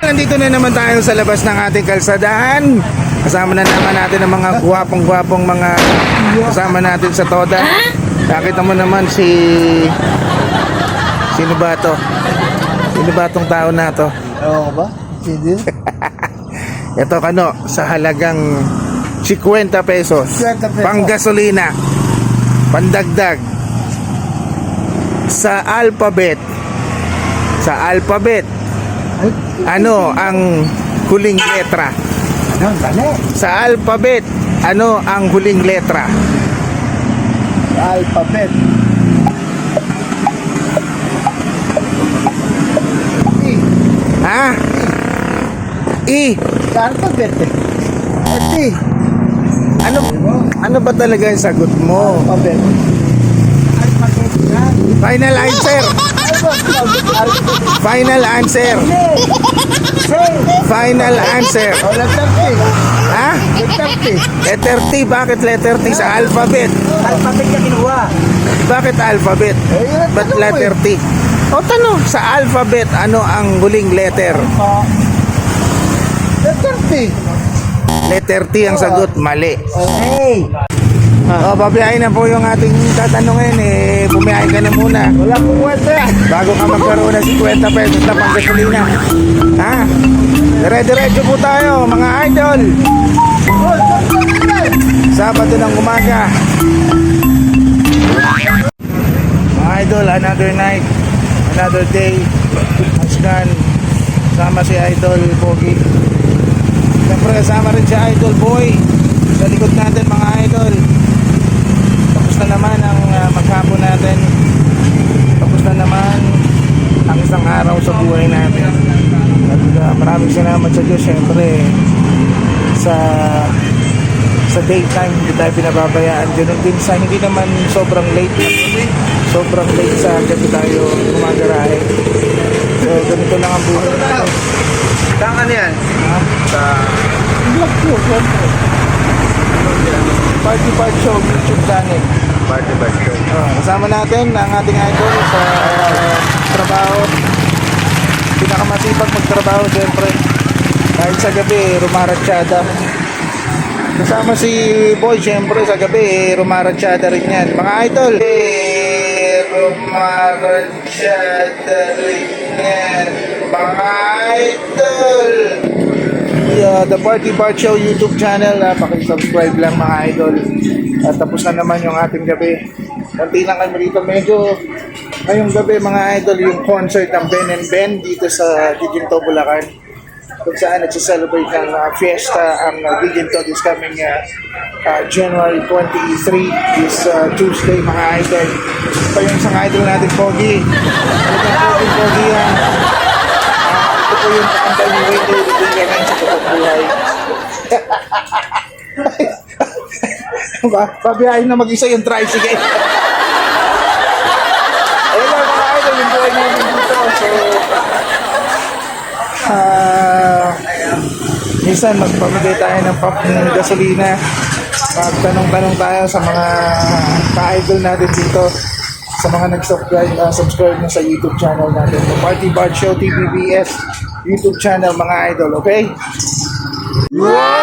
Nandito na naman tayo sa labas ng ating kalsadahan. Kasama na naman natin ang mga gwapong-gwapong mga kasama natin sa Toda. Nakita mo naman si... Sino ba to? Sino ba tong tao na to? Oo ba? Hindi. Ito kano, sa halagang 50 pesos. 50 pesos. Pang gasolina. Pandagdag. Sa alphabet. Sa alphabet. Ano ang huling letra? Ano? Dali. Sa alphabet, ano ang huling letra? Alphabet. E. Ha? E. Sa alphabet eh. E. Ano ba talaga yung sagot mo? Alphabet. Alphabet na. Final answer. Final answer. Final answer. O, letter T. Ha? Letter T. Letter T. Bakit letter T sa alphabet? Alphabet ka kinuha. Bakit alphabet? Ba't letter T? O tanong, sa alphabet, ano ang huling letter? Letter T. Letter T ang sagot, mali. Okay. O, babiyahin na po yung ating tatanungin. Bumiyahin ka na muna. Wala pong kwenta. Bago ka magkaroon ng 50 pesos na panggasolina. Ha? Dire-diretso po tayo, mga idol. Sabado ng umaga. Mga idol, another night, another day. Askan, sama si Idol Pogi. Siyempre kasama rin si Idol Boy sa likod natin, mga idol. Tapos na naman ang maghapon natin. Tapos na naman ang isang araw sa buhay natin. At maraming salamat sa Diyos, siyempre sa daytime hindi tayo pinababayaan. Ganun din sa hindi naman sobrang late, sobrang late sa gabi tayo gumagarahe. So ganito lang ang buhay natin. Saan ka niyan? Sa vlog ko, siyempre Party Part Show YouTube channel. Party bus ko. Kasama natin ang ating idol sa trabaho. Pinakamasipag magtrabaho siyempre. Kahit sa gabi, rumaratsyada. Kasama si Boy siyempre sa gabi, rumaratsyada rin yan. Mga idol, rumaratsyada rin yan. Mga idol, the Party Part Show YouTube channel, pakisubscribe lang mga idol. At tapos na naman yung ating gabi. Kanti lang kami rito, medyo ngayong gabi mga idol, yung concert ng Ben and Ben dito sa Giginto, Bulacan, kung saan nagsiselebrate ng fiesta ang Giginto this coming January 23 this Tuesday mga idol. Pa yung isang idol natin, Pogi. Pogi yan. Ito po yung kakantay ni Wendy Rubinganan sa totoong buhay. Pabiyahin na mag-isa yung tricycle. Ayun lang mga idol, yung buhay namin dito. So, minsan magpamigay tayo ng pump ng gasolina. Magtanong-tanong tayo sa mga ka-idol natin dito, sa mga nag-subscribe na sa YouTube channel natin, the Party Part Show TVBS YouTube channel mga idol, okay? Wow!